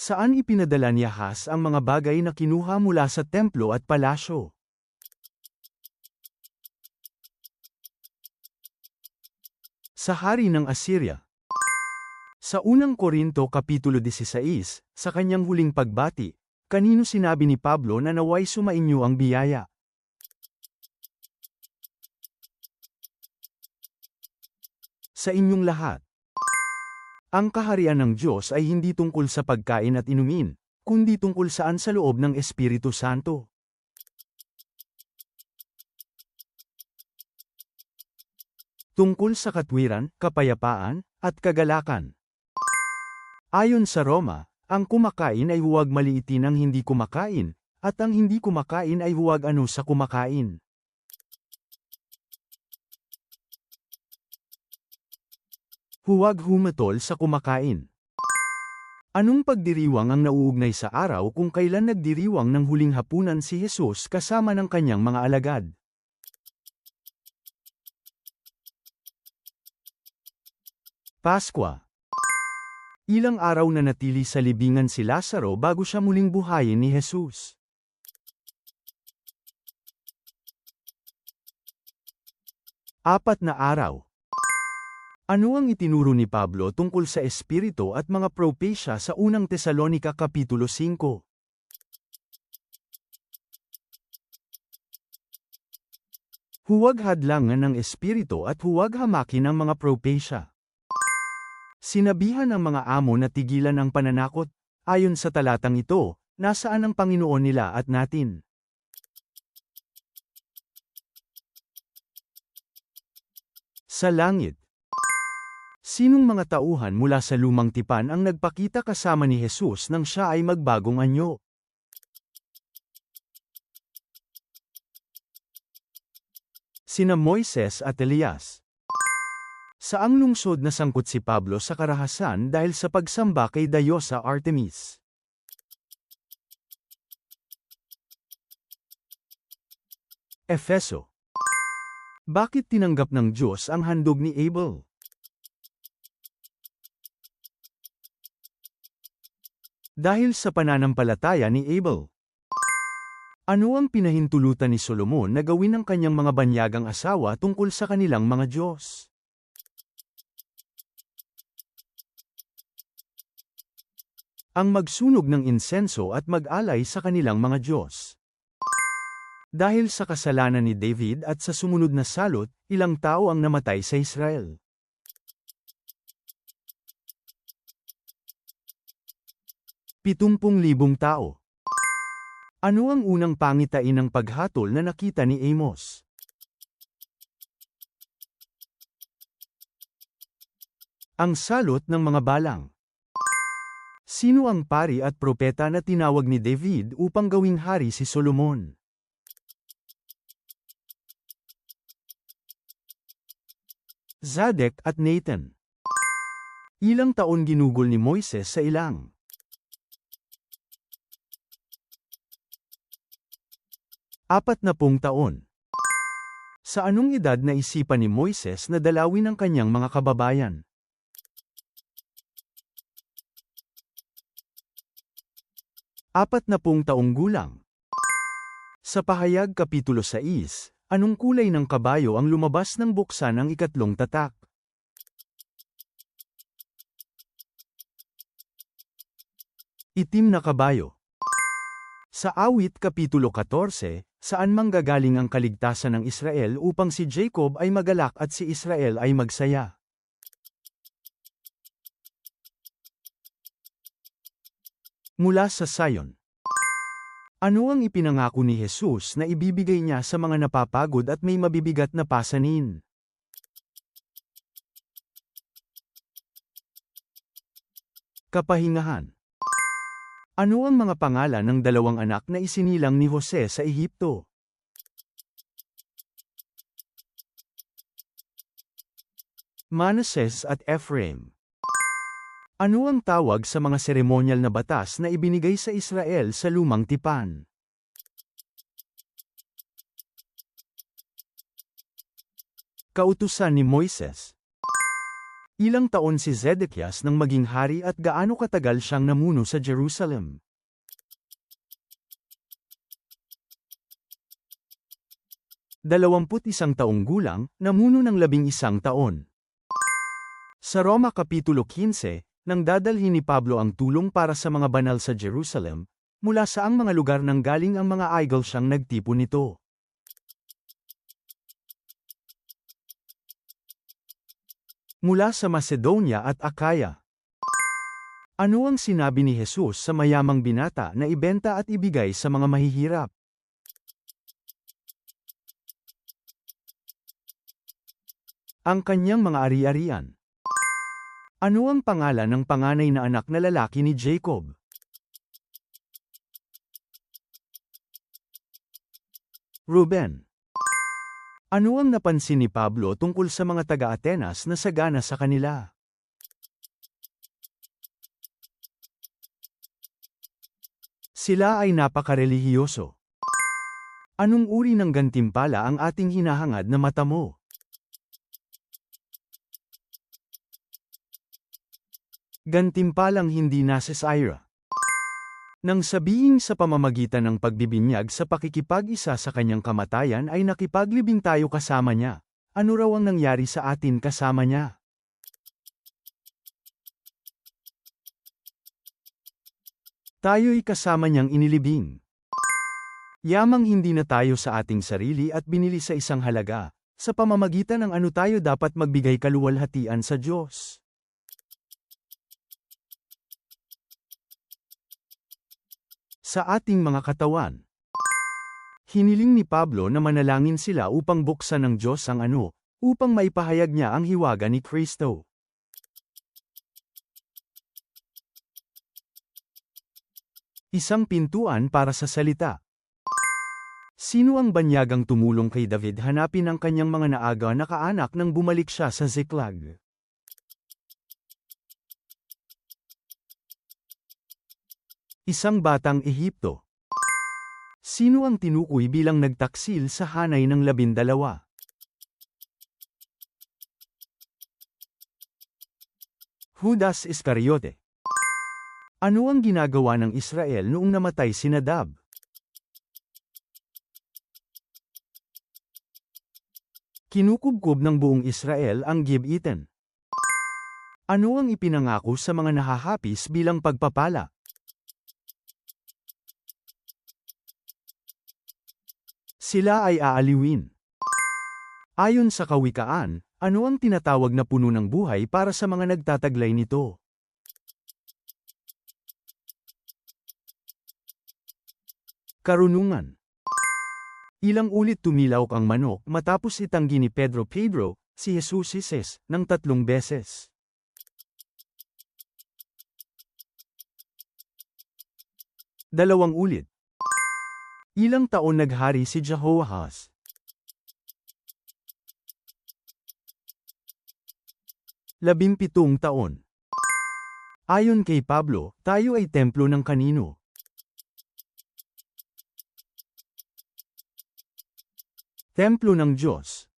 Saan ipinadala ni Ahaz ang mga bagay na kinuha mula sa templo at palasyo? Sa hari ng Assyria. Sa unang Korinto Kapitulo 16, sa kanyang huling pagbati, kanino sinabi ni Pablo na naway sumainyo ang biyaya? Sa inyong lahat. Ang kaharian ng Diyos ay hindi tungkol sa pagkain at inumin, kundi tungkol saan sa loob ng Espiritu Santo. Tungkol sa katwiran, kapayapaan, at kagalakan. Ayon sa Roma, ang kumakain ay huwag maliitin ang hindi kumakain, at ang hindi kumakain ay huwag ano sa kumakain. Huwag humatol sa kumakain. Anong pagdiriwang ang nauugnay sa araw kung kailan nagdiriwang ng huling hapunan si Jesus kasama ng kanyang mga alagad? Paskwa. Ilang araw na natili sa libingan si Lazaro bago siya muling buhayin ni Jesus. Apat na araw. Ano ang itinuro ni Pablo tungkol sa Espiritu at mga propesya sa unang Tesalonika Kapitulo 5? Huwag hadlangan ng Espiritu at huwag hamakin ang mga propesya. Sinabihan ng mga amo na tigilan ang pananakot. Ayon sa talatang ito, nasaan ang Panginoon nila at natin? Sa langit. Sinong mga tauhan mula sa lumang tipan ang nagpakita kasama ni Jesus nang siya ay magbagong anyo? Sina Moises at Elias. Saang lungsod nasangkot si Pablo sa karahasan dahil sa pagsamba kay Dayosa Artemis? Efeso. Bakit tinanggap ng Diyos ang handog ni Abel? Dahil sa pananampalataya ni Abel. Ano ang pinahintulutan ni Solomon na gawin ng kanyang mga banyagang asawa tungkol sa kanilang mga Diyos? Ang magsunog ng insenso at mag-alay sa kanilang mga Diyos. Dahil sa kasalanan ni David at sa sumunod na salot, ilang tao ang namatay sa Israel. ₱70,000 tao. Ano ang unang pangitain ng paghatol na nakita ni Amos? Ang salot ng mga balang. Sino ang pari at propeta na tinawag ni David upang gawing hari si Solomon? Zadok at Nathan. Ilang taon ginugol ni Moises sa ilang? 40 taon. Sa anong edad naisipan ni Moises na dalawin ang kanyang mga kababayan? 40 taong gulang. Sa Pahayag Kapitulo 6, anong kulay ng kabayo ang lumabas ng buksan ng ikatlong tatak? Itim na kabayo. Sa Awit Kapitulo 14, saan manggagaling ang kaligtasan ng Israel upang si Jacob ay magalak at si Israel ay magsaya? Mula sa Sion. Ano ang ipinangako ni Jesus na ibibigay niya sa mga napapagod at may mabibigat na pasanin? Kapahingahan. Ano ang mga pangalan ng dalawang anak na isinilang ni Jose sa Ehipto? Manases at Ephraim. Ano ang tawag sa mga seremonyal na batas na ibinigay sa Israel sa lumang tipan? Kautusan ni Moises. Ilang taon si Zedekias nang maging hari at gaano katagal siyang namuno sa Jerusalem? 21 taong gulang, namuno ng 11 taon. Sa Roma Kapitulo 15, nang dadalhin ni Pablo ang tulong para sa mga banal sa Jerusalem, mula saang mga lugar nang galing ang mga idol siyang nagtipon nito. Mula sa Macedonia at Akaya. Ano ang sinabi ni Jesus sa mayamang binata na ibenta at ibigay sa mga mahihirap? Ang kanyang mga ari-arian. Ano ang pangalan ng panganay na anak na lalaki ni Jacob? Ruben. Ano ang napansin ni Pablo tungkol sa mga taga-Atenas na sagana sa kanila? Sila ay napakarelihiyoso. Anong uri ng gantimpala ang ating hinahangad na mata mo? Gantimpalang hindi nasesira. Nang sabihing sa pamamagitan ng pagbibinyag sa pakikipag-isa sa kanyang kamatayan ay nakipaglibing tayo kasama niya, ano raw ang nangyari sa atin kasama niya? Tayo'y kasama niyang inilibing. Yamang hindi na tayo sa ating sarili at binili sa isang halaga, sa pamamagitan ng ano tayo dapat magbigay kaluwalhatian sa Diyos. Sa ating mga katawan. Hiniling ni Pablo na manalangin sila upang buksan ng Diyos ang ano, upang maipahayag niya ang hiwaga ni Kristo. Isang pintuan para sa salita. Sino ang banyagang tumulong kay David hanapin ang kanyang mga naaga na kaanak nang bumalik siya sa Ziklag? Isang batang Ehipto. Sino ang tinukoy bilang nagtaksil sa hanay ng 12? Judas Iscariote. Ano ang ginagawa ng Israel noong namatay si Nadab? Kinukubkob ng buong Israel ang Gib-Eten. Ano ang ipinangako sa mga nahahapis bilang pagpapala? Sila ay aaliwin. Ayon sa Kawikaan, ano ang tinatawag na puno ng buhay para sa mga nagtataglay nito? Karunungan. Ilang ulit tumilawak ang manok matapos itanggi ni Pedro, si Jesus ng 3 beses. Dalawang ulit. Ilang taon naghari si Jehoahaz? 17 taon. Ayon kay Pablo, tayo ay templo ng kanino? Templo ng Diyos.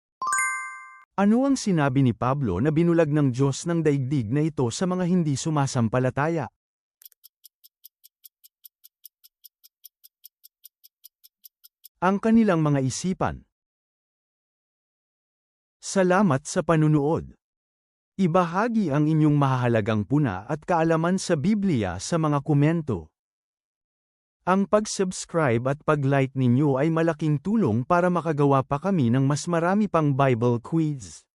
Ano ang sinabi ni Pablo na binulag ng Diyos ng daigdig na ito sa mga hindi sumasampalataya? Ang kanilang mga isipan. Salamat sa panunood. Ibahagi ang inyong mahahalagang puna at kaalaman sa Biblia sa mga komento. Ang pag-subscribe at pag-like ninyo ay malaking tulong para makagawa pa kami ng mas marami pang Bible quiz.